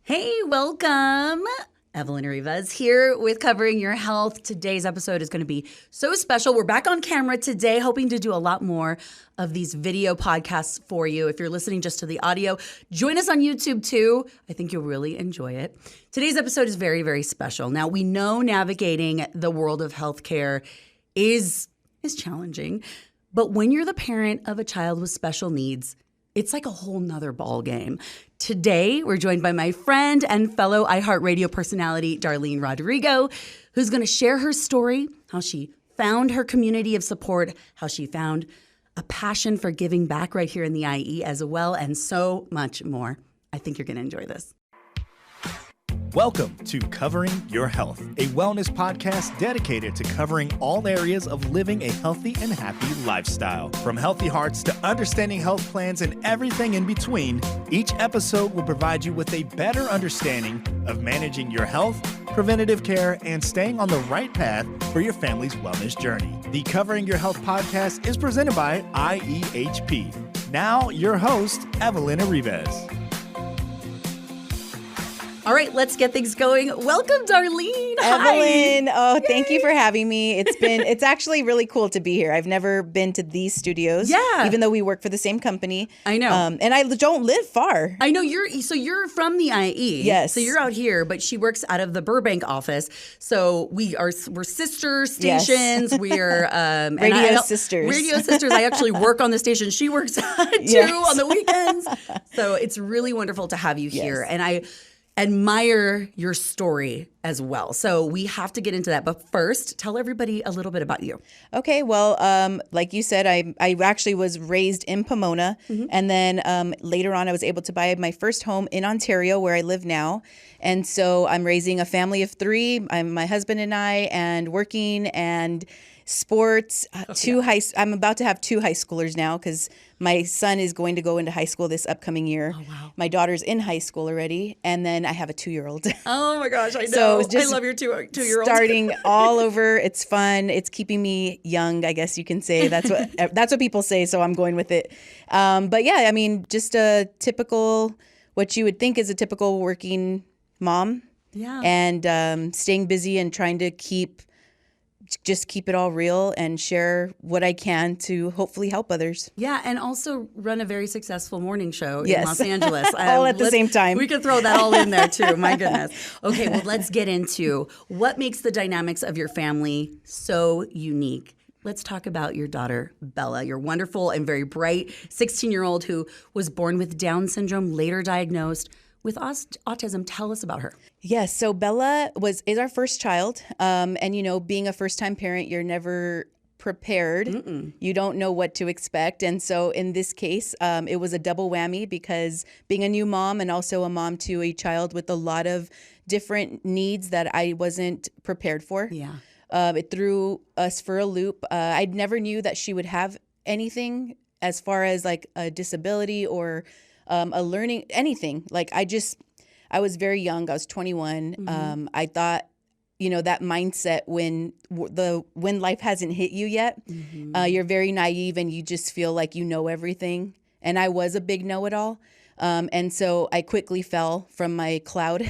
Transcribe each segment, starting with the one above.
Hey, welcome. Evelyn Erives here with Covering Your Health. Today's episode is going to be so special. We're back on camera today, hoping to do a lot more of these video podcasts for you. If you're listening just to the audio, join us on YouTube too. I think you'll really enjoy it. Today's episode is very, very special. Now, we know navigating the world of healthcare is challenging, but when you're the parent of a child with special needs, it's like a whole nother ball game. Today, we're joined by my friend and fellow iHeartRadio personality, Darlene Rodrigo, who's going to share her story, how she found her community of support, how she found a passion for giving back right here in the IE as well, and so much more. I think you're going to enjoy this. Welcome to Covering Your Health, a wellness podcast dedicated to covering all areas of living a healthy and happy lifestyle. From healthy hearts to understanding health plans and everything in between, each episode will provide you with a better understanding of managing your health, preventative care, and staying on the right path for your family's wellness journey. The Covering Your Health podcast is presented by IEHP. Now, your host, Evelyn Erives. All right, let's get things going. Welcome, Darlene. Evelyn. Hi. Oh, thank you for having me. It's actually really cool to be here. I've never been to these studios. Yeah. Even though we work for the same company. I know. And I don't live far. I know you're from the IE. Yes. So you're out here, but she works out of the Burbank office. So we're sister stations. Yes. We're sisters. Radio sisters. I actually work on the station. She works too on the weekends. So it's really wonderful to have you here. And I admire your story as well. So we have to get into that. But first, tell everybody a little bit about you. Okay. Well, like you said, I actually was raised in Pomona. Mm-hmm. And then later on, I was able to buy my first home in Ontario, where I live now. And so I'm raising a family of three. I'm my husband and I, and working and sports. I'm about to have two high schoolers now because my son is going to go into high school this upcoming year. Oh, wow. My daughter's in high school already, and then I have a 2-year-old. Oh my gosh, I know. I love your two-year-old. Starting all over. It's fun. It's keeping me young, I guess you can say. That's what people say, so I'm going with it. But yeah, I mean, just a typical, what you would think is a typical working mom. Yeah. And staying busy and trying to keep it all real and share what I can to hopefully help others. Yeah, and also run a very successful morning show in Yes. Los Angeles. All at the same time. We could throw that all in there too, my goodness. Okay, well, let's get into what makes the dynamics of your family so unique. Let's talk about your daughter, Bella, your wonderful and very bright 16-year-old who was born with Down syndrome, later diagnosed with autism. Tell us about her. Yes. So Bella is our first child. And, being a first-time parent, you're never prepared. Mm-mm. You don't know what to expect. And so in this case, it was a double whammy because being a new mom and also a mom to a child with a lot of different needs that I wasn't prepared for. Yeah. It threw us for a loop. I never knew that she would have anything as far as like a disability or a learning, anything. Like I was very young. I was 21. Mm-hmm. I thought, that mindset when life hasn't hit you yet, mm-hmm. You're very naive and you just feel like you know everything. And I was a big know-it-all. And so I quickly fell from my cloud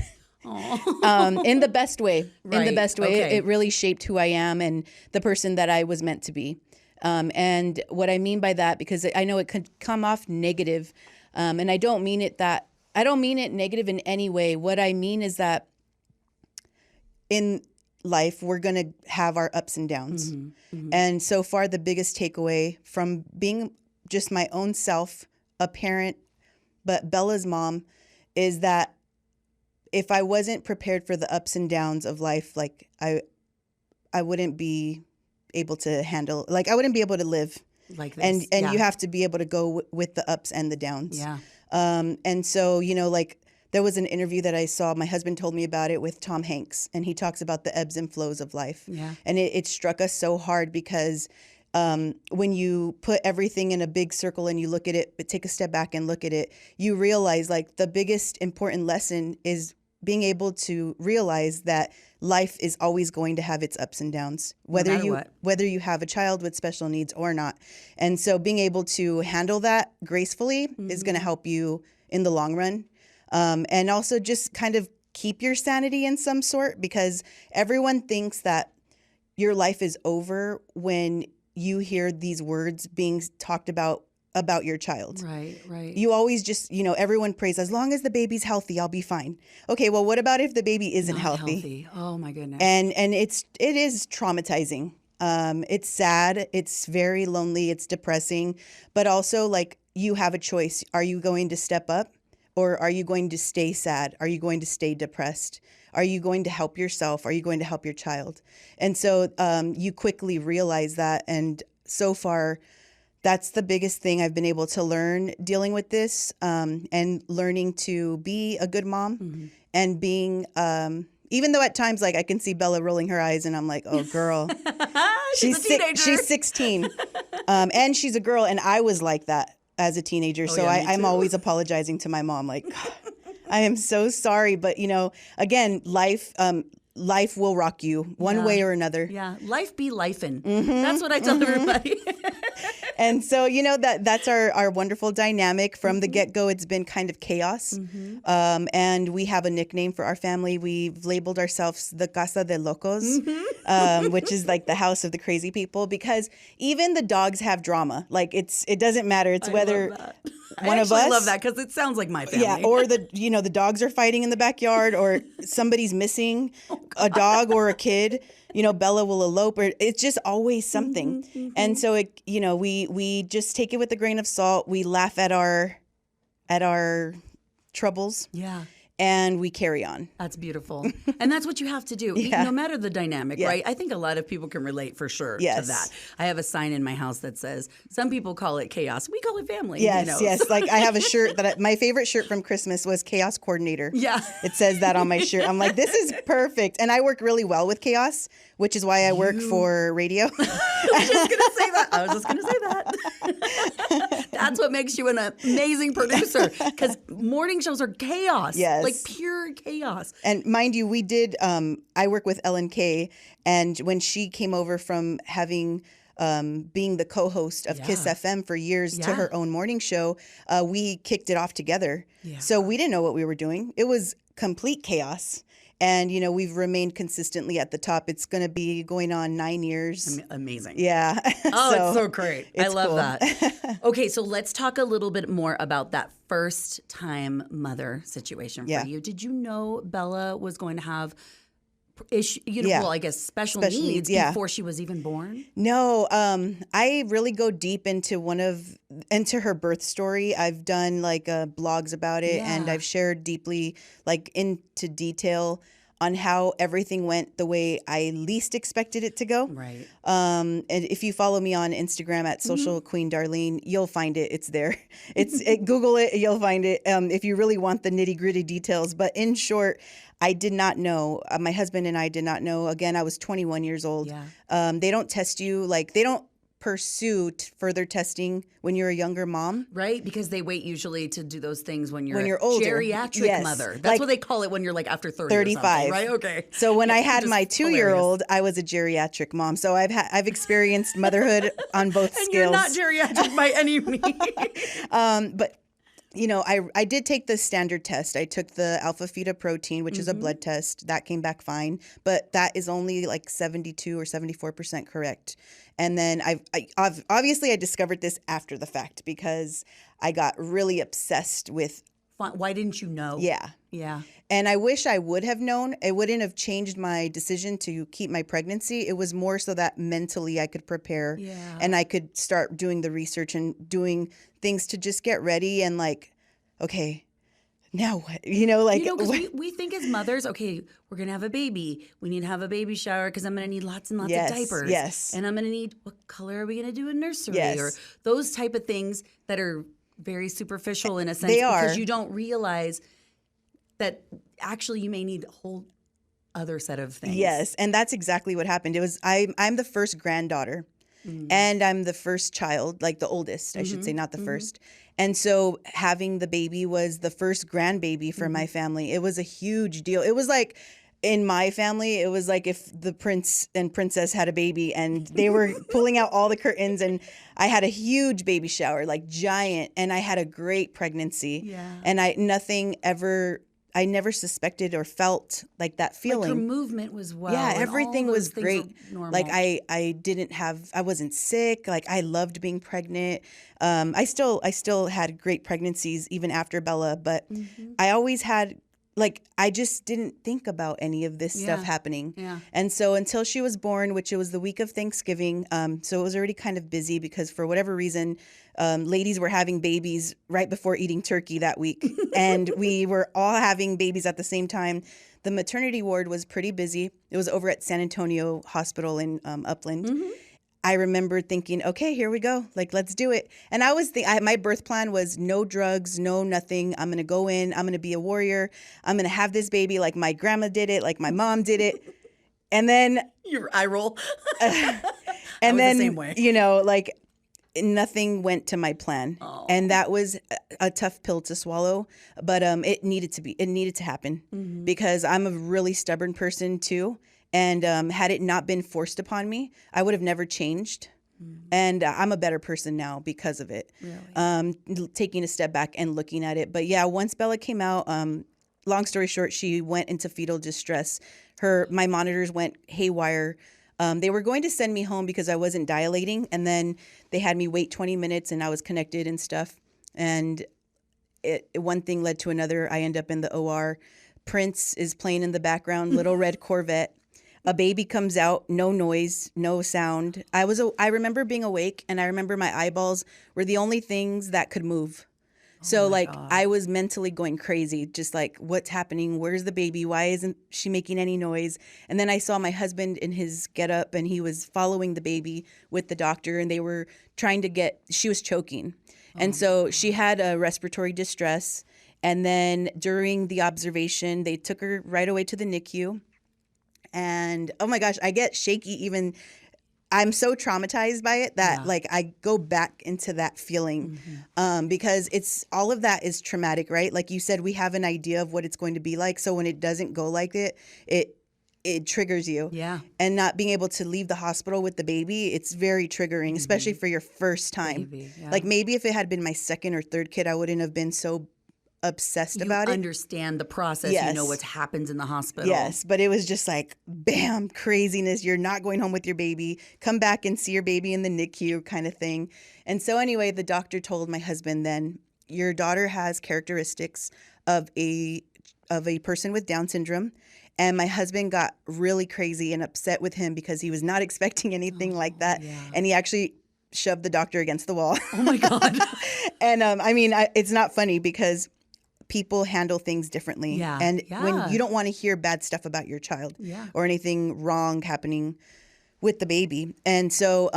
in the best way. Right. In the best way. Okay. It really shaped who I am and the person that I was meant to be. And what I mean by that, because I know it could come off negative, and I don't mean it negative in any way. What I mean is that in life, we're going to have our ups and downs. Mm-hmm. Mm-hmm. And so far, the biggest takeaway from being just my own self, a parent, but Bella's mom, is that if I wasn't prepared for the ups and downs of life, like I wouldn't be able to handle, like I wouldn't be able to live like this. And yeah. You have to be able to go with the ups and the downs. Yeah. And so, like there was an interview that I saw, my husband told me about it with Tom Hanks, and he talks about the ebbs and flows of life. Yeah. And it struck us so hard because when you put everything in a big circle and you look at it, but take a step back and look at it, you realize like the biggest important lesson is being able to realize that life is always going to have its ups and downs, whether you have a child with special needs or not. And so being able to handle that gracefully is going to help you in the long run. And also just kind of keep your sanity in some sort, because everyone thinks that your life is over when you hear these words being talked about your child. Right. You always just, everyone prays, as long as the baby's healthy, I'll be fine. Okay, well, what about if the baby isn't Not healthy? Oh my goodness. And it is traumatizing. It's sad. It's very lonely. It's depressing. But also, like, you have a choice. Are you going to step up, or are you going to stay sad? Are you going to stay depressed? Are you going to help yourself? Are you going to help your child? And so you quickly realize that. And so far, that's the biggest thing I've been able to learn dealing with this, and learning to be a good mom, and being, even though at times, like, I can see Bella rolling her eyes and I'm like, oh, girl, she's a teenager. She's 16, and she's a girl. And I was like that as a teenager. So yeah, me I'm too. always apologizing to my mom. Like, I am so sorry. But, again, life will rock you one way or another. Yeah. Life be lifin'. That's what I tell everybody. And so, that's our wonderful dynamic from the get-go. It's been kind of chaos. And we have a nickname for our family. We've labeled ourselves the Casa de Locos, which is like the house of the crazy people, because even the dogs have drama. Like, it doesn't matter. It's whether one of us. I love that, because it sounds like my family. Yeah, or the dogs are fighting in the backyard, or somebody's missing a dog or a kid. Bella will elope, or it's just always something. And so we just take it with a grain of salt. We laugh at our troubles. Yeah. And we carry on. That's beautiful. And that's what you have to do, no matter the dynamic, right? I think a lot of people can relate for sure to that. I have a sign in my house that says, some people call it chaos. We call it family. Yes. Like, I have a shirt my favorite shirt from Christmas was Chaos Coordinator. Yeah. It says that on my shirt. I'm like, this is perfect. And I work really well with chaos, which is why I work for radio. I was just going to say that. That's what makes you an amazing producer, because morning shows are chaos. Yes. Like pure chaos. And mind you, we did, I work with Ellen Kay, and when she came over from having, being the co-host of Kiss FM for years to her own morning show, we kicked it off together. Yeah. So we didn't know what we were doing. It was complete chaos. And, we've remained consistently at the top. It's going to be going on 9 years. Amazing. Yeah. Oh, it's so great. I love cool. that. Okay, so let's talk a little bit more about that first time mother situation for you. Did you know Bella was going to have special needs before she was even born? No, I really go deep into her birth story. I've done like blogs about it, and I've shared deeply, like, into detail on how everything went the way I least expected it to go. Right. And if you follow me on Instagram at Social Queen Darlene, you'll find it. It's there. Google it. You'll find it. If you really want the nitty gritty details. But in short, I did not know. My husband and I did not know. Again, I was 21 years old. Yeah. They don't test you. Like, they don't pursue further testing when you're a younger mom. Right, because they wait usually to do those things when you're a older. Geriatric mother. That's like, what they call it when you're like after 30 35. or something, right? Okay. So when I had my 2-year-old, I was a geriatric mom. So I've experienced motherhood on both and scales. You're not geriatric by any means. But I did take the standard test. I took the alpha fetoprotein, which is a blood test. That came back fine, but that is only like 72 or 74% correct. And then I've obviously I discovered this after the fact, because I got really obsessed with. Why didn't you know? Yeah. And I wish I would have known. It wouldn't have changed my decision to keep my pregnancy. It was more so that mentally I could prepare and I could start doing the research and doing things to just get ready and like, okay, now what? Because we think as mothers, okay, we're going to have a baby. We need to have a baby shower because I'm going to need lots and lots of diapers. Yes. And I'm going to need, what color are we going to do in nursery? Yes. Or those type of things that are very superficial in a sense. They are. Because you don't realize that actually you may need a whole other set of things. Yes, and that's exactly what happened. It was I'm the first granddaughter, and I'm the first child, like the oldest, I should say, not the first. And so having the baby was the first grandbaby for my family. It was a huge deal. It was like in my family, it was like if the prince and princess had a baby and they were pulling out all the curtains, and I had a huge baby shower, like giant, and I had a great pregnancy. Yeah. And I never suspected or felt like that feeling. Like her movement was well. Yeah, and everything all was those things great. were normal. Like I wasn't sick. Like I loved being pregnant. I still had great pregnancies even after Bella, but I always had, like, I just didn't think about any of this stuff happening. Yeah. And so until she was born, which it was the week of Thanksgiving, so it was already kind of busy because for whatever reason, ladies were having babies right before eating turkey that week. And we were all having babies at the same time. The maternity ward was pretty busy. It was over at San Antonio Hospital in Upland. I remember thinking, okay, here we go. Like, let's do it. And my birth plan was no drugs, no nothing. I'm going to go in. I'm going to be a warrior. I'm going to have this baby like my grandma did it, like my mom did it. And then Your eye roll. and then, the same way. Like nothing went to my plan. Oh. And that was a tough pill to swallow, but it needed to happen because I'm a really stubborn person too. And had it not been forced upon me, I would have never changed. And I'm a better person now because of it. Really? Taking a step back and looking at it. But yeah, once Bella came out, long story short, she went into fetal distress. My monitors went haywire. They were going to send me home because I wasn't dilating. And then they had me wait 20 minutes and I was connected and stuff. And one thing led to another. I end up in the OR. Prince is playing in the background, little red Corvette. A baby comes out, no noise, no sound. I remember being awake, and I remember my eyeballs were the only things that could move. So God. I was mentally going crazy, just like, what's happening? Where's the baby? Why isn't she making any noise? And then I saw my husband in his getup, and he was following the baby with the doctor, and they were trying to she was choking. And so she had a respiratory distress. And then during the observation, they took her right away to the NICU. And oh my gosh, I get shaky even. I'm so traumatized by it that I go back into that feeling because all of that is traumatic, right? Like you said, we have an idea of what it's going to be like. So when it doesn't go like it triggers you. Yeah. And not being able to leave the hospital with the baby, it's very triggering, especially for your first time. Baby, yeah. Like maybe if it had been my second or third kid, I wouldn't have been so obsessed about it. You understand the process. Yes. You know what happens in the hospital. Yes, but it was just like, bam, craziness. You're not going home with your baby. Come back and see your baby in the NICU kind of thing. And so anyway, the doctor told my husband then, your daughter has characteristics of a person with Down syndrome. And my husband got really crazy and upset with him because he was not expecting anything like that. Yeah. And he actually shoved the doctor against the wall. Oh my God. And it's not funny because people handle things differently. Yeah. And when you don't want to hear bad stuff about your child or anything wrong happening with the baby. And so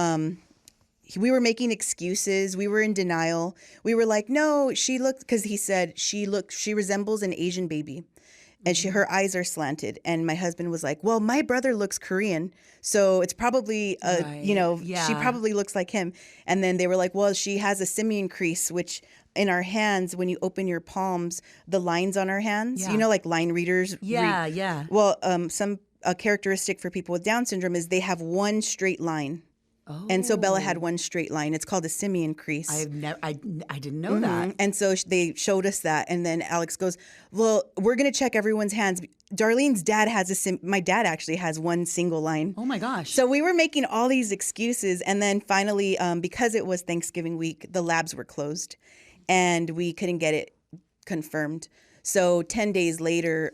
we were making excuses. We were in denial. We were like, no, because he said she resembles an Asian baby. And her eyes are slanted. And my husband was like, well, my brother looks Korean. So it's probably, she probably looks like him. And then they were like, well, she has a simian crease, which in our hands, when you open your palms, the lines on our hands, like line readers. Yeah. Well, a characteristic for people with Down syndrome is they have one straight line. Oh. And so Bella had one straight line. It's called a simian crease. I didn't know that. And so they showed us that. And then Alex goes, well, we're going to check everyone's hands. Darlene's dad my dad actually has one single line. Oh my gosh. So we were making all these excuses. And then finally, because it was Thanksgiving week, the labs were closed and we couldn't get it confirmed. So 10 days later,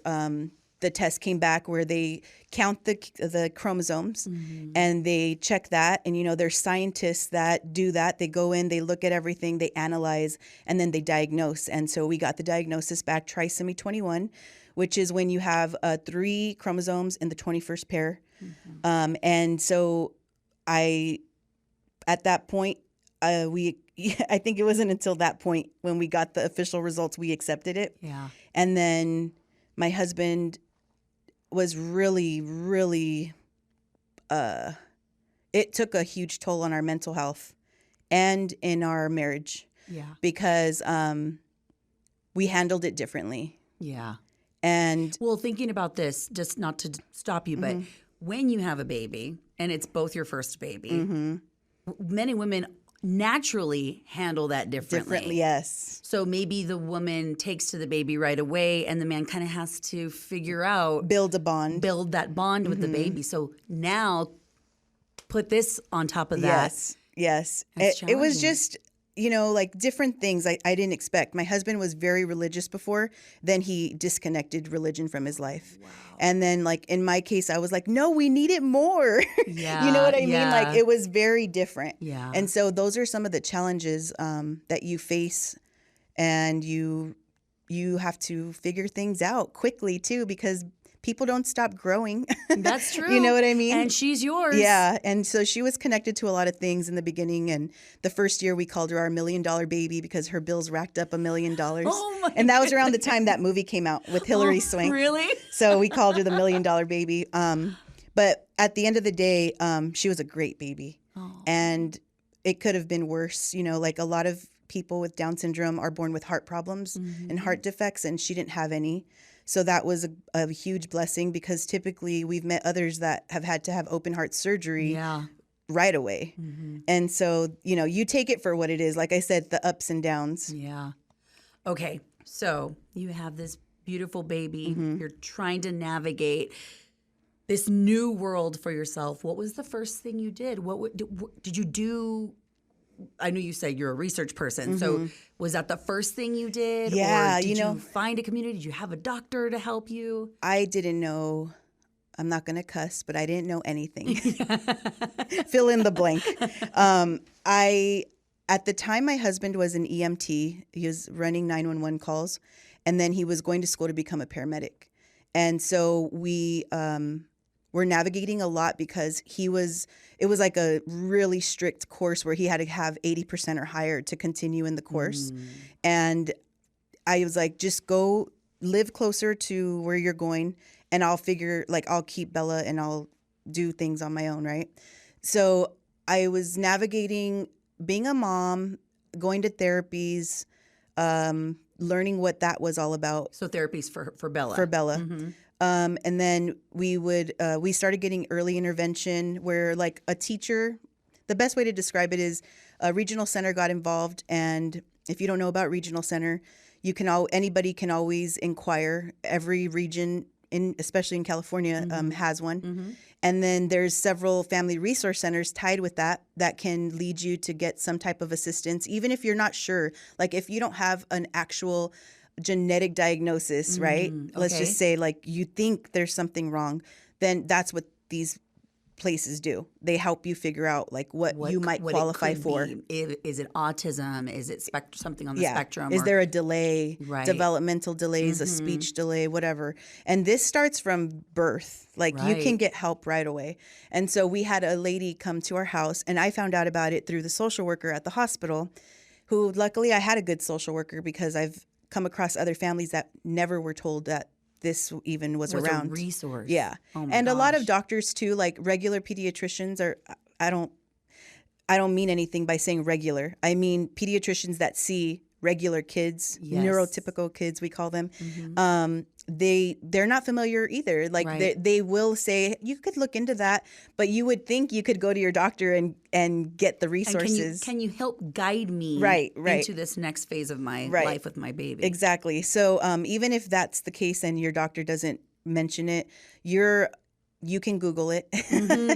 the test came back where they count the chromosomes and they check that. And, there's scientists that do that. They go in, they look at everything, they analyze, and then they diagnose. And so we got the diagnosis back, trisomy 21, which is when you have 3 chromosomes in the 21st pair. And so at that point, I think it wasn't until that point when we got the official results, we accepted it. Yeah. And then my husband was really, really, it took a huge toll on our mental health and in our marriage. Yeah. Because we handled it differently. Yeah. And Well, thinking about this, just not to stop you, but when you have a baby and it's both your first baby, men and women naturally handle that differently. yes. So maybe the woman takes to the baby right away and the man kind of has to figure out, Build a bond. build that bond with the baby. So now put this on top of that. Yes. That's It was challenging. just, like different things I didn't expect. My husband was very religious before. Then he disconnected religion from his life. Wow. And then like in my case, I was like, no, we need it more. Yeah, You know what I mean? yeah. Like it was very different. Yeah. And so those are some of the challenges that you face, and you have to figure things out quickly too, because people don't stop growing. That's true. You know what I mean? And she's yours. Yeah. And so she was connected to a lot of things in the beginning. And the first year we called her our $1 million baby because her bills racked up $1 million. Oh my And that was around the time that movie came out with Hilary Swank. Really? So we called her the $1 million baby. But at the end of the day, she was a great baby. Oh. And it could have been worse. Like a lot of people with Down syndrome are born with heart problems and heart defects, and she didn't have any. So that was a huge blessing, because typically we've met others that have had to have open heart surgery right away. And so, you take it for what it is. Like I said, the ups and downs. Yeah. Okay. So you have this beautiful baby. You're trying to navigate this new world for yourself. What was the first thing you did? What did you do? I know you said you're a research person. So was that the first thing you did? Yeah, Or did you find a community? Did you have a doctor to help you? I didn't know. I'm not going to cuss, but I didn't know anything. Fill in the blank. At the time, my husband was an EMT. He was running 911 calls, and then he was going to school to become a paramedic. And so we were navigating a lot, because it was like a really strict course where he had to have 80% or higher to continue in the course. And I was like, just go live closer to where you're going, and I'll keep Bella and I'll do things on my own, right? So I was navigating being a mom, going to therapies, learning what that was all about. So therapies for Bella. For Bella. And then we started getting early intervention, where like a teacher, the best way to describe it is a regional center got involved. And if you don't know about regional center, anybody can always inquire. Every region, especially in California, has one. And then there's several family resource centers tied with that can lead you to get some type of assistance, even if you're not sure. Like if you don't have an actual genetic diagnosis, right? Let's okay. just say like you think there's something wrong, then that's what these places do. They help you figure out like what you might qualify for. Is it autism? Is it something on the spectrum? Is there a delay, Right. developmental delays, a speech delay, whatever? And this starts from birth. Like you Right. can get help right away. And so we had a lady come to our house, and I found out about it through the social worker at the hospital, who luckily I had a good social worker, because I've come across other families that never were told that this even was around. A resource. Yeah. Oh my and a lot of gosh. doctors too, like regular pediatricians I don't mean anything by saying regular. I mean pediatricians that see regular kids, Yes. neurotypical kids, we call them. They're not familiar either. Like Right. they will say, you could look into that, but you would think you could go to your doctor and get the And resources. can you help guide me Right. into this next phase of my Right. life with my baby? Exactly. So even if that's the case and your doctor doesn't mention it, you can Google it.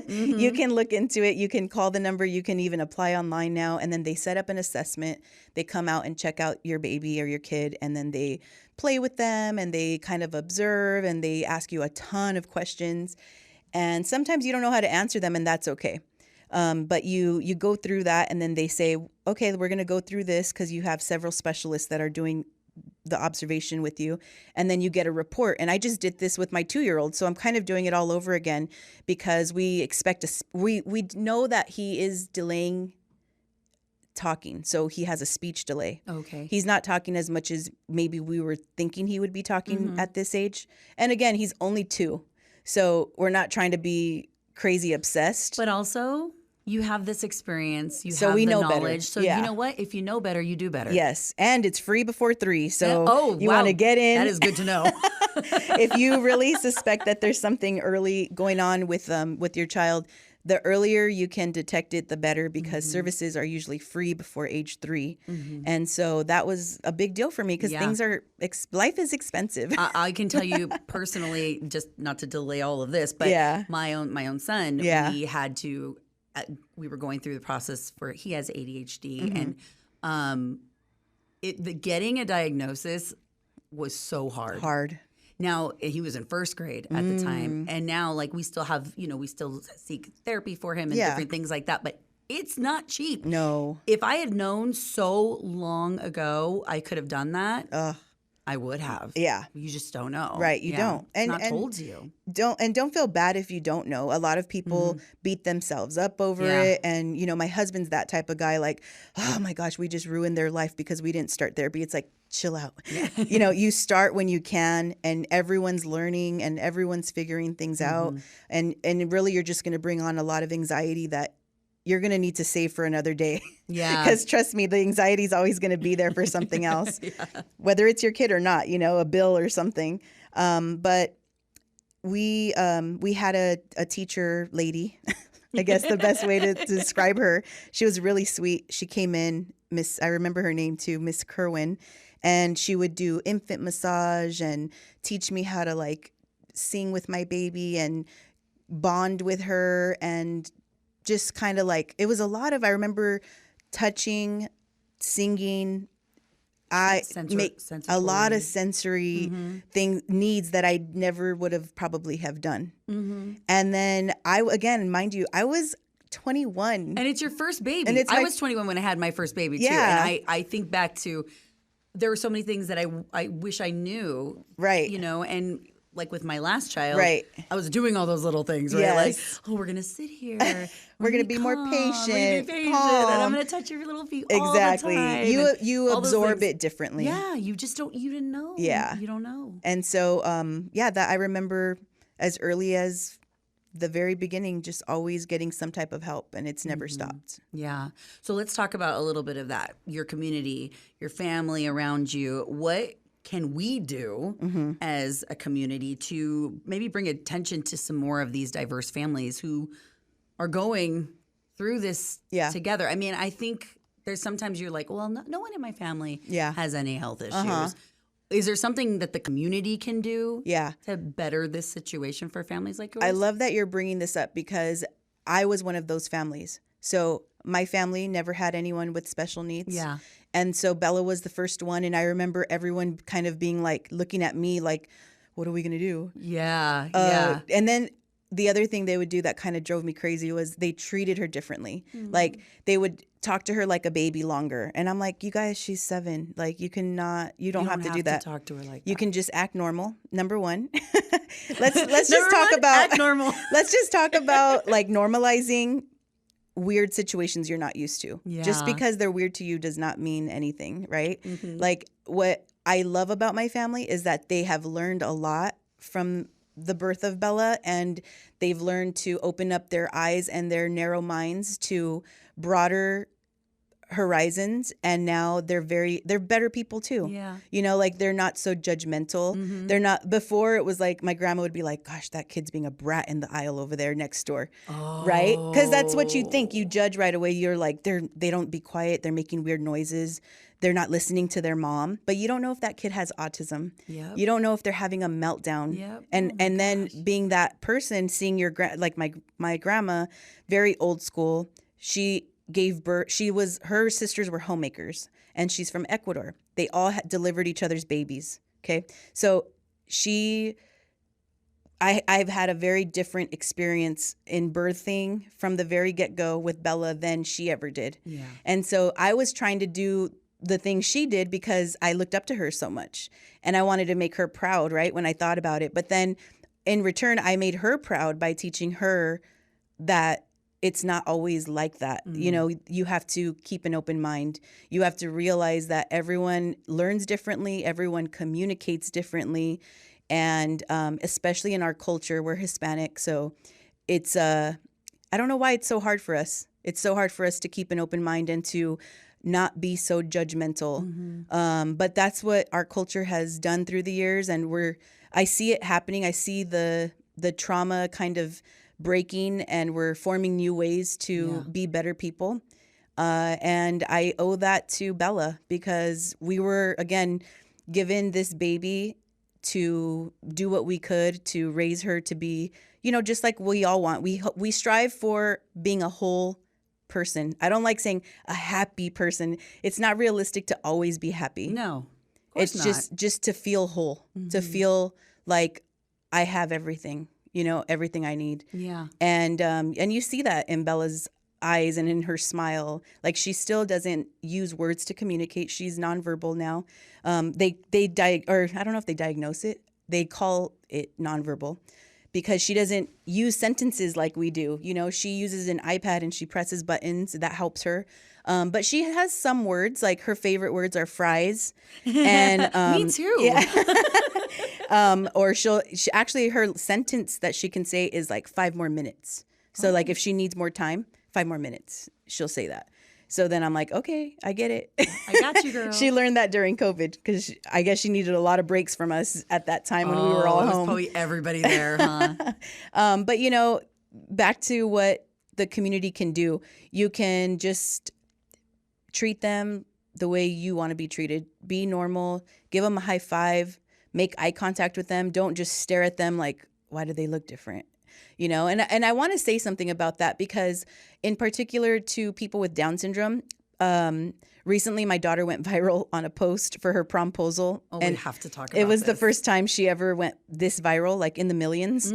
You can look into it. You can call the number. You can even apply online now. And then they set up an assessment. They come out and check out your baby or your kid. And then they play with them and they kind of observe and they ask you a ton of questions. And sometimes you don't know how to answer them, and that's okay. But you go through that, and then they say, okay, we're going to go through this because you have several specialists that are doing the observation with you, and then you get a report. And I just did this with my 2-year-old, so I'm kind of doing it all over again, because we know that he is delaying talking, so he has a speech delay. Okay. He's not talking as much as maybe we were thinking he would be talking at this age. And again, he's only 2, so we're not trying to be crazy obsessed. But also, You have this experience. You So have we the know better. knowledge. So Yeah. you know what? If you know better, you do better. Yes. And it's free before 3. So you wow. want to get in. That is good to know. If you really suspect that there's something early going on with your child, the earlier you can detect it, the better, because services are usually free before age 3. And so that was a big deal for me because life is expensive. I can tell you personally, just not to delay all of this, but my own son, we had to, we were going through the process for, he has ADHD, and getting a diagnosis was so hard. Now, he was in first grade at the time, and now, like, we still have, we still seek therapy for him and different things like that, but it's not cheap. No. If I had known so long ago I could have done that, I would have. Yeah. You just don't know. Right, you don't. It's not told to you. Don't feel bad if you don't know. A lot of people beat themselves up over it. And, my husband's that type of guy, like, oh my gosh, we just ruined their life because we didn't start therapy. It's like, chill out. You start when you can, and everyone's learning and everyone's figuring things out. And really you're just going to bring on a lot of anxiety that you're going to need to save for another day. Yeah. Because trust me, the anxiety is always going to be there for something else, whether it's your kid or not, a bill or something. But we had a teacher lady, I guess the best way to describe her. She was really sweet. She came in, I remember her name too, Miss Kerwin, and she would do infant massage and teach me how to like sing with my baby and bond with her, and just kind of like, it was a lot of, I remember touching, singing, a lot of sensory needs that I never would have probably have done. And then mind you, I was 21. And it's your first baby. I was 21 when I had my first baby too. And I think back to, there were so many things that I wish I knew. Right. And like with my last child, I was doing all those little things, right? Yes. Like, we're going to sit here. We're going to be more patient. And I'm going to touch your little feet all the time. You absorb it differently. Yeah. You just don't, you didn't know. Yeah. You don't know. And so, that I remember as early as the very beginning, just always getting some type of help, and it's never stopped. Yeah. So let's talk about a little bit of that. Your community, your family around you. What can we do as a community to maybe bring attention to some more of these diverse families who are going through this together? I mean, I think there's sometimes you're like, well, no one in my family has any health issues. Is there something that the community can do to better this situation for families like yours? I love that you're bringing this up because I was one of those families. So my family never had anyone with special needs. Yeah. And so Bella was the first one. And I remember everyone kind of being like, looking at me like, what are we going to do? Yeah. And then the other thing they would do that kind of drove me crazy was they treated her differently. Like they would talk to her like a baby longer. And I'm like, you guys, she's 7. Like you don't have to do that. Talk to her like you can just act normal. Number one. Let's just talk about act normal. Let's just talk about like normalizing weird situations you're not used to. Yeah. Just because they're weird to you does not mean anything, right? Like what I love about my family is that they have learned a lot from the birth of Bella, and they've learned to open up their eyes and their narrow minds to broader horizons, and now they're better people too. Yeah. Like they're not so judgmental. They're not, before it was like my grandma would be like, gosh, that kid's being a brat in the aisle over there next door. Right? Because that's what you think. You judge right away. You're like, they don't be quiet. They're making weird noises. They're not listening to their mom. But you don't know if that kid has autism. Yep. You don't know if they're having a meltdown. Yep. And then being that person, seeing your like my grandma, very old school. She gave birth. Her sisters were homemakers, and she's from Ecuador. They all delivered each other's babies. Okay, so I've had a very different experience in birthing from the very get-go with Bella than she ever did. Yeah, and so I was trying to do the things she did because I looked up to her so much, and I wanted to make her proud. Right, when I thought about it, but then in return, I made her proud by teaching her that it's not always like that. You have to keep an open mind. You have to realize that everyone learns differently. Everyone communicates differently. And especially in our culture, we're Hispanic. So it's, I don't know why it's so hard for us. It's so hard for us to keep an open mind and to not be so judgmental. But that's what our culture has done through the years. And I see it happening. I see the trauma kind of breaking, and we're forming new ways to be better people. And I owe that to Bella, because we were, again, given this baby to do what we could to raise her to be, just like we all want. We strive for being a whole person. I don't like saying a happy person. It's not realistic to always be happy. No, of course it's not. just to feel whole, to feel like I have everything, everything I need. Yeah. And you see that in Bella's eyes and in her smile. Like, she still doesn't use words to communicate. She's nonverbal now. I don't know if they diagnose it. They call it nonverbal, because she doesn't use sentences like we do. She uses an iPad and she presses buttons. That helps her. But she has some words, like her favorite words are fries. And Me too. Yeah. Or actually her sentence that she can say is like 5 more minutes. So like if she needs more time, 5 more minutes, she'll say that. So then I'm like, okay, I get it. I got you, girl. She learned that during COVID, because I guess she needed a lot of breaks from us at that time when we were all it was home. Probably everybody there, huh? But back to what the community can do. You can just treat them the way you want to be treated. Be normal. Give them a high five. Make eye contact with them. Don't just stare at them like, why do they look different? And I want to say something about that, because in particular to people with Down syndrome, recently my daughter went viral on a post for her promposal. Oh, and we have to talk about it was this. the first time she ever went this viral, like in the millions.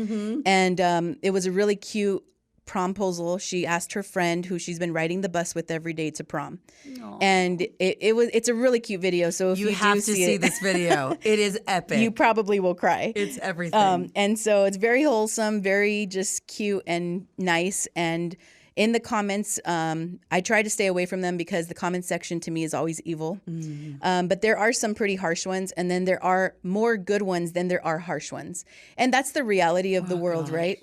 And it was a really cute promposal. She asked her friend, who she's been riding the bus with every day, to prom. Aww. And it's a really cute video. So if you have to see this video, it is epic. You probably will cry. It's everything. And so it's very wholesome, very just cute and nice. And in the comments, I try to stay away from them, because the comment section to me is always evil. But there are some pretty harsh ones, and then there are more good ones than there are harsh ones. And that's the reality of the world, right?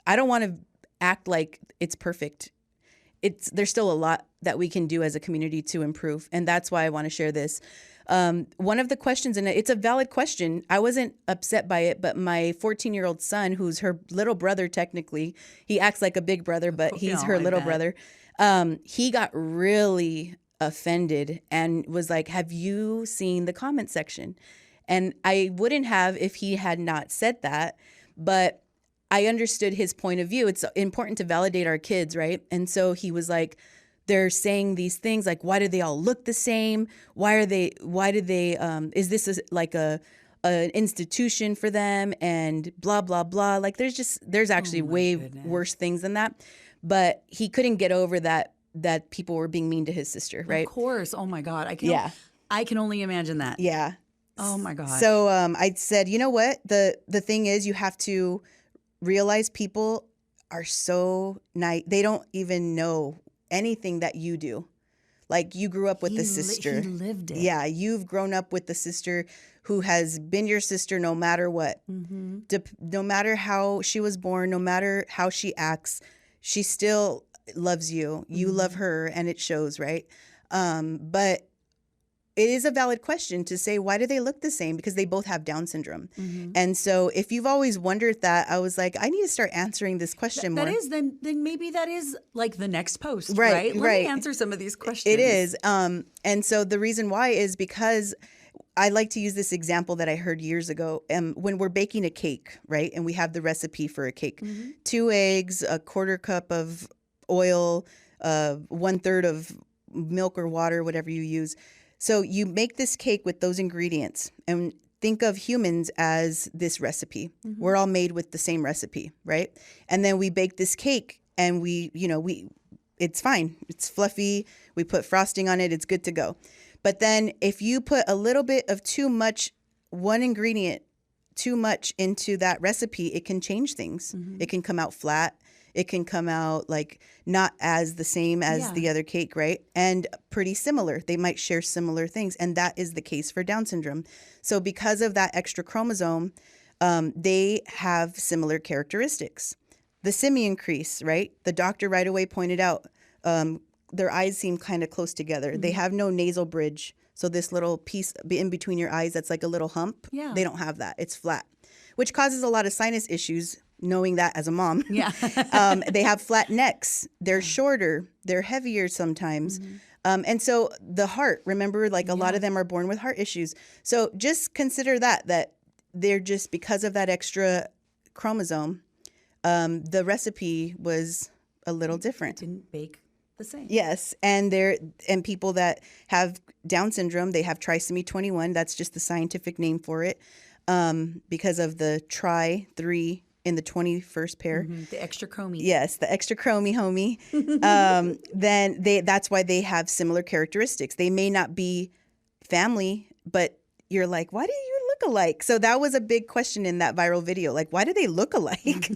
I don't want to act like it's perfect. There's still a lot that we can do as a community to improve. And that's why I want to share this. One of the questions, and it's a valid question, I wasn't upset by it, but my 14-year-old son, who's her little brother technically, he acts like a big brother, but he's her little brother. He got really offended and was like, have you seen the comment section? And I wouldn't have if he had not said that, but I understood his point of view. It's important to validate our kids, right? And so he was like, they're saying these things like, why do they all look the same? Why do they, is this like an institution for them, and blah, blah, blah. Like there's actually worse things than that. But he couldn't get over that people were being mean to his sister, right? Of course. Oh my God. I can only imagine that. Yeah. Oh my God. So I said, you know what? The thing is, you have to realize people are so nice. They don't even know anything that you do. Like, you grew up with the sister. He lived it. Yeah, you've grown up with the sister who has been your sister no matter what. No matter how she was born, no matter how she acts, she still loves you. You love her, and it shows, right? But it is a valid question to say, why do they look the same? Because they both have Down syndrome. And so if you've always wondered that, I was like, I need to start answering this question more. Then maybe that is like the next post, right? Let me answer some of these questions. It is. And so the reason why is because I like to use this example that I heard years ago. When we're baking a cake, right? And we have the recipe for a cake. 2 eggs, a 1/4 cup of oil, 1/3 of milk or water, whatever you use. So you make this cake with those ingredients, and think of humans as this recipe. We're all made with the same recipe, right? And then we bake this cake, and it's fine. It's fluffy. We put frosting on it. It's good to go. But then if you put a little bit of one ingredient too much into that recipe, it can change things. It can come out flat. It can come out like not as the same as the other cake, right? And pretty similar. They might share similar things. And that is the case for Down syndrome. So because of that extra chromosome, they have similar characteristics. the simian crease, right? The doctor right away pointed out their eyes seem kind of close together. They have no nasal bridge. So this little piece in between your eyes that's like a little hump, they don't have that. It's flat, which causes a lot of sinus issues, knowing that as a mom. Yeah. They have flat necks. They're shorter. They're heavier sometimes. And so the heart, remember, like a lot of them are born with heart issues. So just consider that they're just, because of that extra chromosome, the recipe was a little different. It didn't bake the same. Yes, and people that have Down syndrome, they have trisomy 21. That's just the scientific name for it, because of the 3 in the 21st pair. The extra chromie. Yes, the extra chromie homie. Then that's why they have similar characteristics. They may not be family, but you're like, why do you look alike? So that was a big question in that viral video. Like, why do they look alike?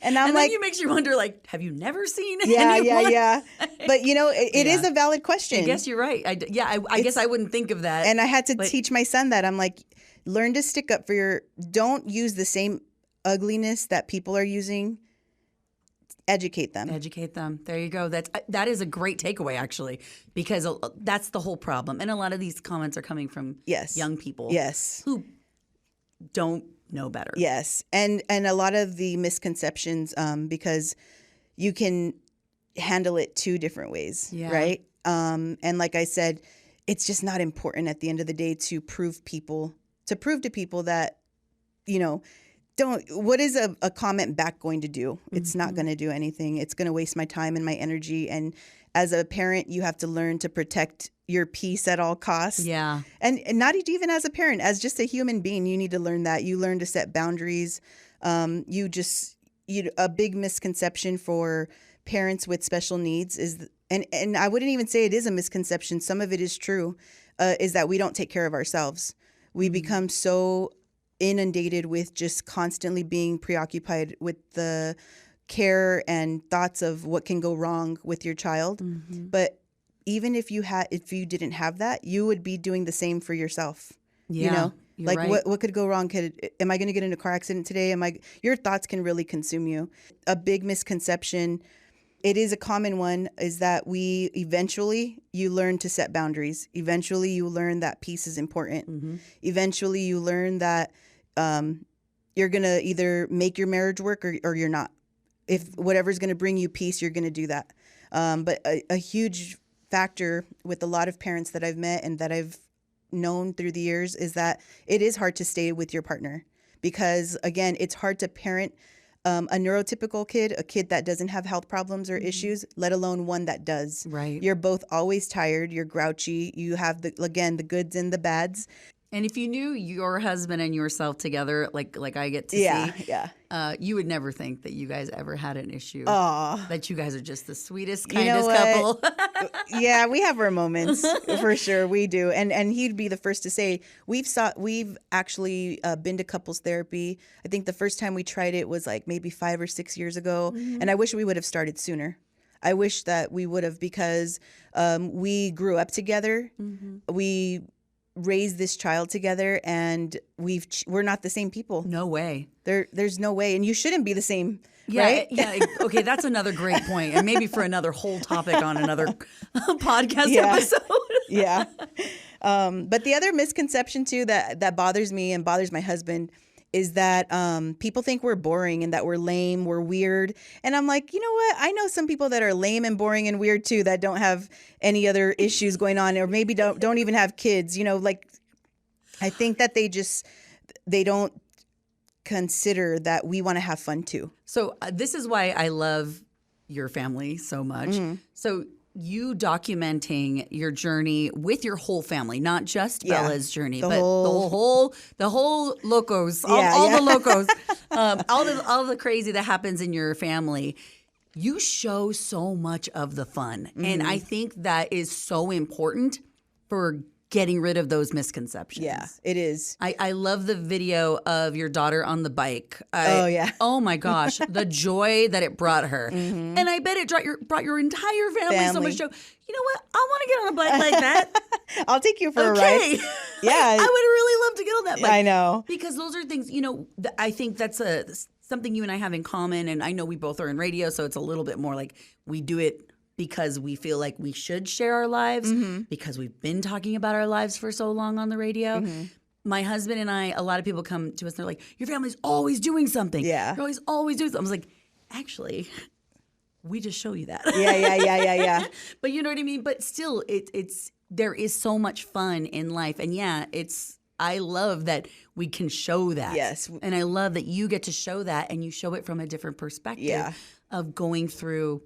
And I'm like, then it makes you wonder, like, have you never seen yeah. anyone? But it is a valid question. I guess you're right. I guess I wouldn't think of that. And I had to teach my son that. I'm like, learn to stick up for don't use the same ugliness that people are using. Educate them. There you go. That is a great takeaway, actually, because that's the whole problem. And a lot of these comments are coming from young people who don't know better. Yes. And a lot of the misconceptions, because you can handle it 2 different ways, right? And like I said, it's just not important at the end of the day to prove to people that, what is a comment back going to do? It's not going to do anything. It's going to waste my time and my energy. And as a parent, you have to learn to protect your peace at all costs. Yeah. And not even as a parent, as just a human being, you need to learn that. You learn to set boundaries. A big misconception for parents with special needs is, and I wouldn't even say it is a misconception, some of it is true, is that we don't take care of ourselves. We become so inundated with just constantly being preoccupied with the care and thoughts of what can go wrong with your child. But even if you didn't have that, you would be doing the same for yourself. Yeah, like right. what could go wrong? Am I going to get in a car accident today? Your thoughts can really consume you. A big misconception, it is a common one, is that you learn to set boundaries. Eventually you learn that peace is important. Eventually you learn that you're going to either make your marriage work or you're not. If whatever's going to bring you peace, you're going to do that. But a huge factor with a lot of parents that I've met and that I've known through the years is that it is hard to stay with your partner because, again, it's hard to parent a neurotypical kid, a kid that doesn't have health problems or issues, let alone one that does. Right. You're both always tired. You're grouchy. You have, the goods and the bads. And if you knew your husband and yourself together, like I get to see, you would never think that you guys ever had an issue. That you guys are just the sweetest, kindest couple. Yeah, we have our moments for sure. We do, and he'd be the first to say we've actually been to couples therapy. I think the first time we tried it was like maybe 5 or 6 years ago, and I wish we would have started sooner. I wish that we would have because we grew up together. We raised this child together, and we're not the same people. No way. There's no way, and you shouldn't be the same. Yeah, right? Yeah. Okay, that's another great point, and maybe for another whole topic on another podcast episode. Yeah. But the other misconception too that bothers me and bothers my husband is that people think we're boring and that we're lame, we're weird. And I'm like, you know what? I know some people that are lame and boring and weird too that don't have any other issues going on or maybe don't even have kids. I think that they don't consider that we want to have fun too. So this is why I love your family so much. So you documenting your journey with your whole family, not just Bella's journey, but the whole locos, all the locos, all the crazy that happens in your family. You show so much of the fun, and I think that is so important for getting rid of those misconceptions. Yeah, it is. I love the video of your daughter on the bike. Oh my gosh, the joy that it brought her. And I bet it brought your entire family so much joy. You know what? I want to get on a bike like that. I'll take you for a ride. Yeah. I would really love to get on that bike. I know. Because those are things, I think that's a something you and I have in common, and I know we both are in radio, so it's a little bit more like we do it because we feel like we should share our lives because we've been talking about our lives for so long on the radio. My husband and I, a lot of people come to us and they're like, your family's always doing something. Yeah. You're always doing something. I was like, actually, we just show you that. Yeah. But you know what I mean? But still, there is so much fun in life. And yeah, I love that we can show that. Yes. And I love that you get to show that and you show it from a different perspective of going through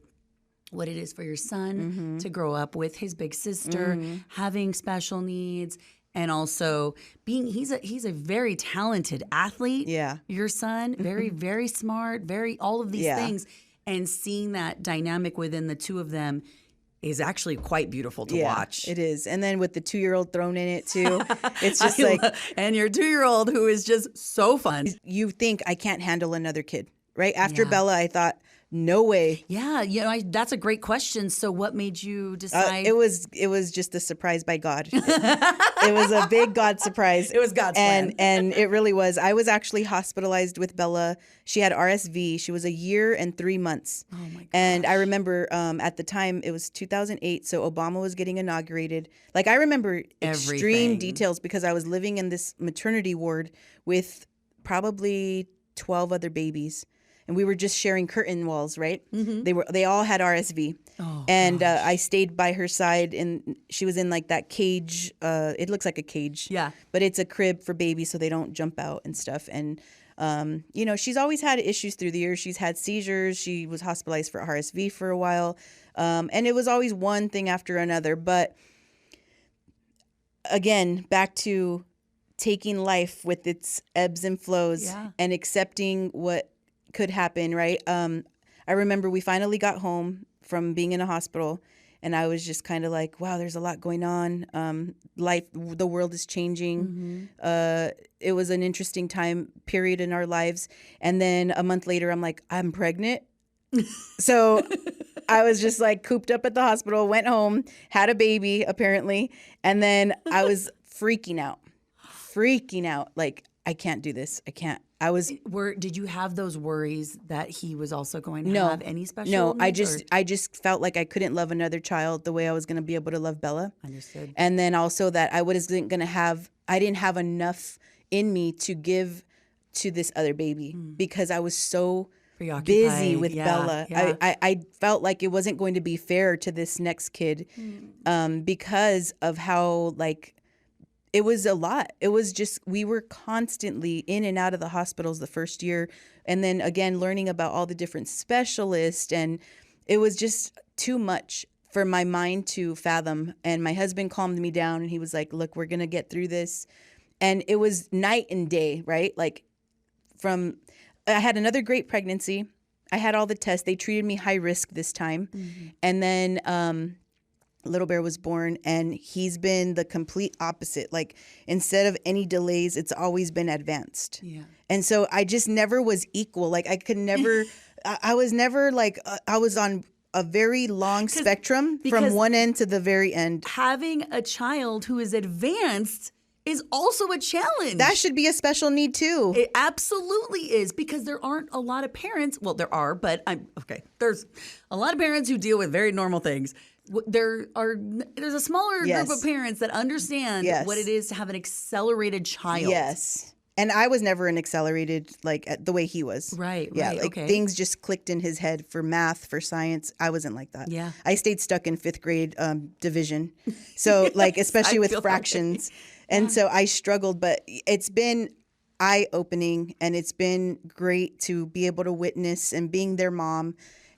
what it is for your son to grow up with his big sister, having special needs, and also he's a very talented athlete. Yeah. Your son, very, very smart, all of these things. And seeing that dynamic within the two of them is actually quite beautiful to watch. It is. And then with the 2-year-old thrown in it too, it's just and your 2-year-old who is just so fun. You think I can't handle another kid, right? After Bella, I thought, no way. Yeah, that's a great question. So what made you decide? It was just a surprise by God. It was a big God surprise. It was God's plan. And it really was. I was actually hospitalized with Bella. She had RSV. She was 1 year and 3 months. Oh my gosh. And I remember at the time, it was 2008, so Obama was getting inaugurated. Like, I remember extreme details because I was living in this maternity ward with probably 12 other babies. And we were just sharing curtain walls, right? They all had RSV. Oh, and I stayed by her side, and she was in like that cage. It looks like a cage. Yeah. But it's a crib for babies so they don't jump out and stuff. And, she's always had issues through the years. She's had seizures. She was hospitalized for RSV for a while. And it was always one thing after another. But again, back to taking life with its ebbs and flows and accepting what could happen, right? I remember we finally got home from being in a hospital, and I was just kind of like, wow, there's a lot going on. The world is changing. It was an interesting time period in our lives. And then a month later, I'm like, I'm pregnant. So I was just like cooped up at the hospital, went home, had a baby apparently. And then I was freaking out. Like, I can't do this. I can't. Did you have those worries that he was also going to have any special needs? No, I just felt like I couldn't love another child the way I was going to be able to love Bella. Understood. And then also that I didn't have enough in me to give to this other baby because I was so busy with Bella. Yeah. I felt like it wasn't going to be fair to this next kid because of how it was a lot. It was just, we were constantly in and out of the hospitals the first year. And then again, learning about all the different specialists. And it was just too much for my mind to fathom. And my husband calmed me down and he was like, look, we're going to get through this. And it was night and day, right? I had another great pregnancy. I had all the tests. They treated me high risk this time. And then, Little Bear was born, and he's been the complete opposite. Like, instead of any delays, it's always been advanced. Yeah. And so I just never was equal. Like, I could never, I was never I was on a very long spectrum from one end to the very end. Having a child who is advanced is also a challenge. That should be a special need too. It absolutely is, because there aren't a lot of parents. Well, there are, but there's a lot of parents who deal with very normal things. There's a smaller group of parents that understand what it is to have an accelerated child. Yes. And I was never an accelerated the way he was. Right. Yeah. Right. Things just clicked in his head for math, for science. I wasn't like that. Yeah. I stayed stuck in 5th grade division. So especially with fractions. And so I struggled, but it's been eye-opening, and it's been great to be able to witness and being their mom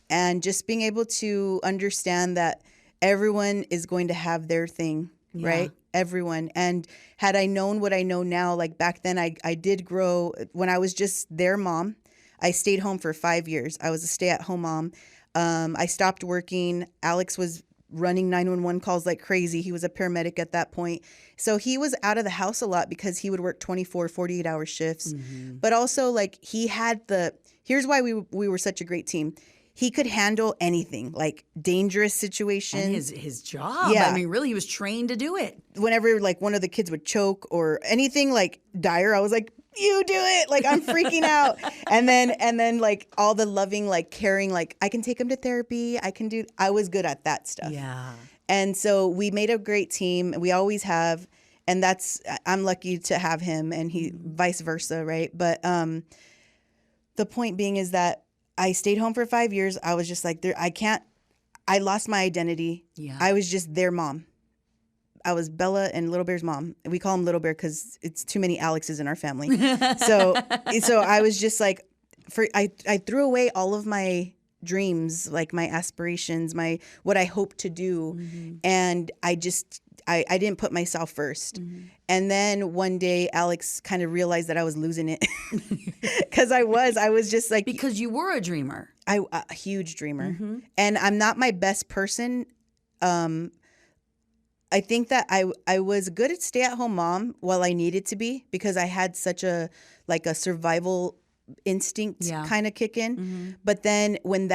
and just being able to understand that everyone is going to have their thing, right? Everyone. And had I known what I know now, back then I did grow. When I was just their mom, I stayed home for 5 years. I was a stay-at-home mom. I stopped working. Alex was running 911 calls like crazy. He was a paramedic at that point. So he was out of the house a lot because he would work 24, 48-hour shifts. But also, he had here's why we were such a great team. He could handle anything, dangerous situations. And his job. Yeah. I mean, really, he was trained to do it. Whenever one of the kids would choke or anything dire, I was like, you do it. Like, I'm freaking out. And then like all the loving, like caring, like I can take him to therapy. I was good at that stuff. Yeah. And so we made a great team. We always have. And I'm lucky to have him, and he vice versa. Right. But, the point being is that I stayed home for 5 years. I was just like, I lost my identity. Yeah. I was just their mom. I was Bella and Little Bear's mom. We call him Little Bear because it's too many Alexes in our family. So I was just like, I threw away all of my dreams, like my aspirations, what I hope to do. And I didn't put myself first. And then one day Alex kind of realized that I was losing it because I was just like, because you were a dreamer. A huge dreamer. And I'm not my best person. I think that I was good at stay-at-home mom while I needed to be, because I had such a survival instinct kind of kick in. But then when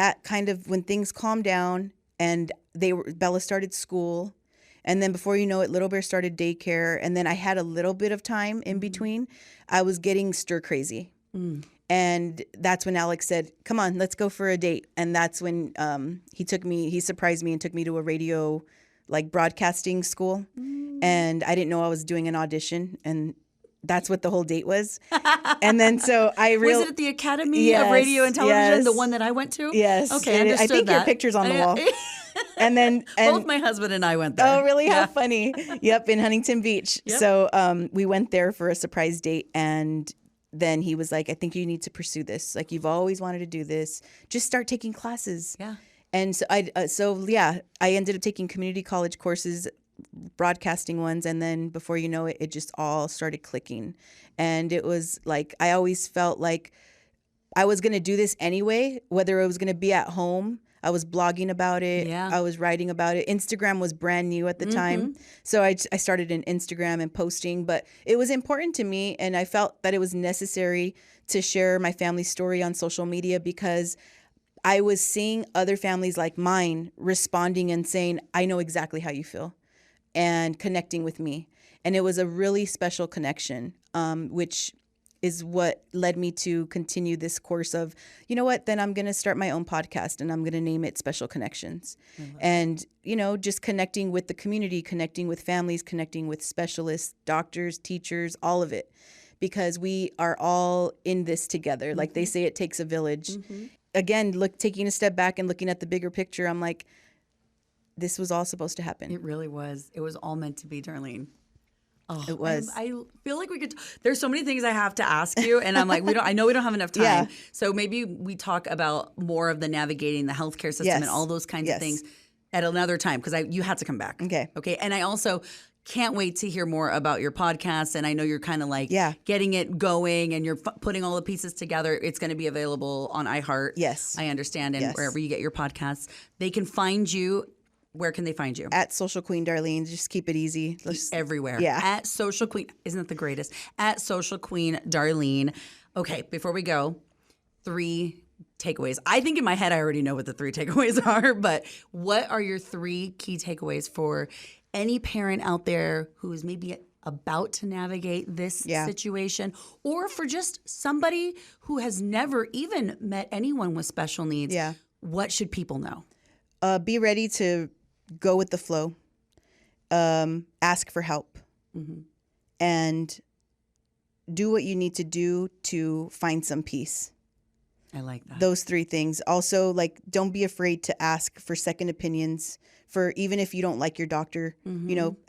things calmed down and Bella started school, and then before you know it, Little Bear started daycare, and then I had a little bit of time in between, I was getting stir crazy. And that's when Alex said, come on, let's go for a date. And that's when he surprised me and took me to a radio broadcasting school. And I didn't know I was doing an audition, and that's what the whole date was. And then so I was it at the Academy of Radio and Television, the one that I went to? Yes. Okay, I understood I think that. your picture's on the wall. And then both my husband and I went there. Oh, really? How funny. Yep, in Huntington Beach. Yep. So we went there for a surprise date, and then he was like, I think you need to pursue this. Like, you've always wanted to do this. Just start taking classes. Yeah. And so I ended up taking community college courses, broadcasting ones, and then before you know it, it just all started clicking. And it was like, I always felt like I was going to do this anyway, whether it was going to be at home. I was blogging about it. Yeah. I was writing about it. Instagram was brand new at the time. So I started an Instagram and posting, but it was important to me, and I felt that it was necessary to share my family's story on social media, because I was seeing other families like mine responding and saying, I know exactly how you feel, and connecting with me. And it was a really special connection, which is what led me to continue this course of, you know what, then I'm going to start my own podcast, and I'm going to name it Special Connections. And, just connecting with the community, connecting with families, connecting with specialists, doctors, teachers, all of it, because we are all in this together. Like they say, it takes a village. Again, taking a step back and looking at the bigger picture, I'm like, this was all supposed to happen. It really was. It was all meant to be, Darlene. Oh, it was. I feel like we could. There's so many things I have to ask you, and I'm like, I know we don't have enough time. Yeah. So maybe we talk about more of the navigating the healthcare system and all those kinds of things at another time, because you had to come back. Okay. And I also can't wait to hear more about your podcast. And I know you're kind of getting it going, and you're putting all the pieces together. It's going to be available on iHeart. Yes. I understand. And wherever you get your podcasts, they can find you. Where can they find you? At Social Queen Darlene. Just keep it easy. Everywhere. Yeah. At Social Queen. Isn't that the greatest? At Social Queen Darlene. Okay, before we go, 3 takeaways. I think in my head I already know what the 3 takeaways are, but what are your 3 key takeaways for any parent out there who is maybe about to navigate this situation, or for just somebody who has never even met anyone with special needs? Yeah. What should people know? Be ready to go with the flow. Ask for help. And do what you need to do to find some peace. I like that. Those 3 things. Also, don't be afraid to ask for second opinions. For even if you don't like your doctor,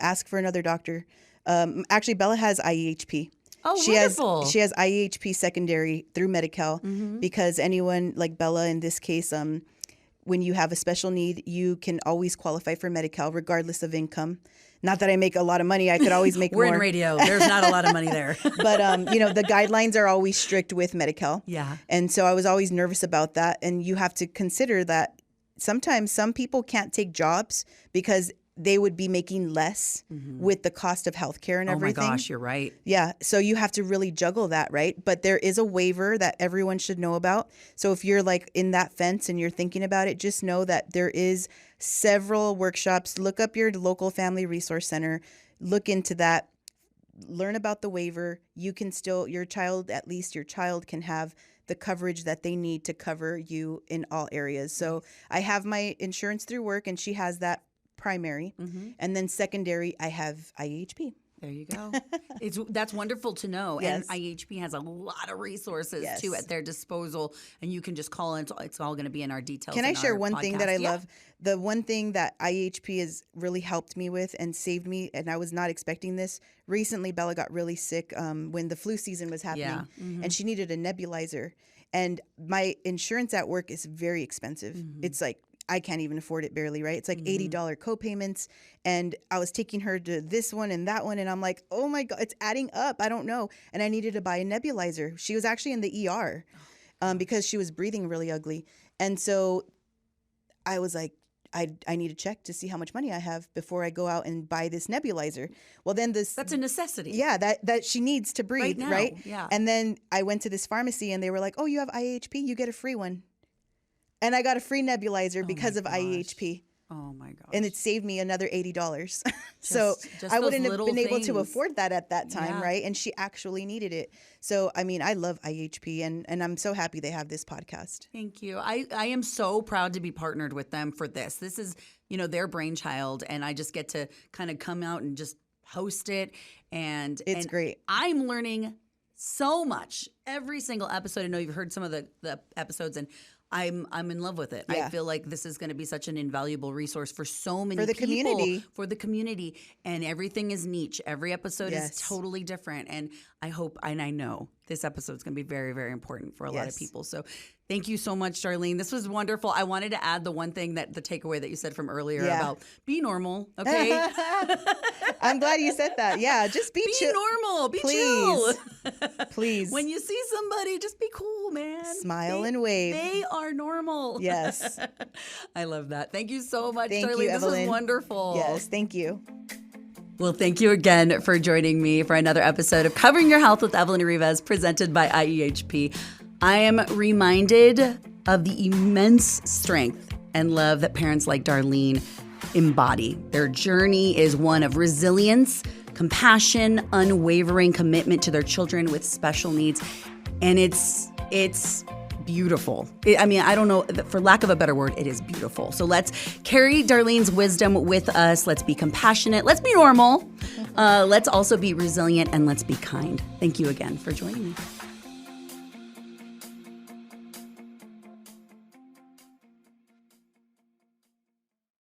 ask for another doctor. Actually, Bella has IEHP. Oh, wonderful. She has IEHP secondary through Medi-Cal, because anyone like Bella in this case, when you have a special need, you can always qualify for Medi-Cal regardless of income. Not that I make a lot of money. I could always make We're more. in radio. There's not a lot of money there. But, the guidelines are always strict with Medi-Cal. Yeah. And so I was always nervous about that. And you have to consider that sometimes some people can't take jobs because they would be making less with the cost of healthcare and everything. Oh my gosh, you're right. Yeah. So you have to really juggle that, right? But there is a waiver that everyone should know about. So if you're in that fence and you're thinking about it, just know that there is several workshops. Look up your local family resource center. Look into that. learn about the waiver. You can still, your child can have the coverage that they need to cover you in all areas. So I have my insurance through work, and she has that primary. And then secondary, I have IEHP. There you go. That's wonderful to know. Yes. And IEHP has a lot of resources Yes. too at their disposal, and you can just call in. It's all going to be in our details. Can I in share our one thing that podcast. I love? The one thing that IEHP has really helped me with and saved me, and I was not expecting this. Recently, Bella got really sick when the flu season was happening, and she needed a nebulizer. And my insurance at work is very expensive. It's like, I can't even afford it barely, right? It's like $80 co-payments. And I was taking her to this one and that one. And I'm like, oh my God, it's adding up. I don't know. And I needed to buy a nebulizer. She was actually in the ER because she was breathing really ugly. And so I was like, I need to check to see how much money I have before I go out and buy this nebulizer. Well, then that's a necessity. Yeah, that she needs to breathe, now, right? Yeah. And then I went to this pharmacy and they were like, oh, you have IEHP? You get a free one. And I got a free nebulizer because of IEHP. Oh my gosh. And it saved me another $80. So I wouldn't have been able to afford that at that time, right? And she actually needed it. So, I mean, I love IEHP, and I'm so happy they have this podcast. Thank you. I am so proud to be partnered with them for this. This is, their brainchild, and I just get to kind of come out and just host it. And it's great. I'm learning so much every single episode. I know you've heard some of the episodes, and I'm in love with it. Yeah. I feel like this is going to be such an invaluable resource for so many for the people, community. For the community, and everything is niche. Every episode is totally different, and I hope and I know this episode is going to be very, very important for a lot of people. So thank you so much, Darlene. This was wonderful. I wanted to add the one thing the takeaway that you said from earlier about be normal, okay? I'm glad you said that. Yeah, just be chill. Normal. Be Please. chill. Please. When you see somebody, just be cool, man. Smile and wave. They are normal. Yes. I love that. Thank you so much, Thank Darlene. you, Evelyn. This was wonderful. Yes, thank you. Well, thank you again for joining me for another episode of Covering Your Health with Evelyn Erives, presented by IEHP. I am reminded of the immense strength and love that parents like Darlene embody. Their journey is one of resilience, compassion, unwavering commitment to their children with special needs, and it's beautiful. I don't know, for lack of a better word, it is beautiful. So let's carry Darlene's wisdom with us. Let's be compassionate. Let's be normal. Let's also be resilient, and let's be kind. Thank you again for joining me.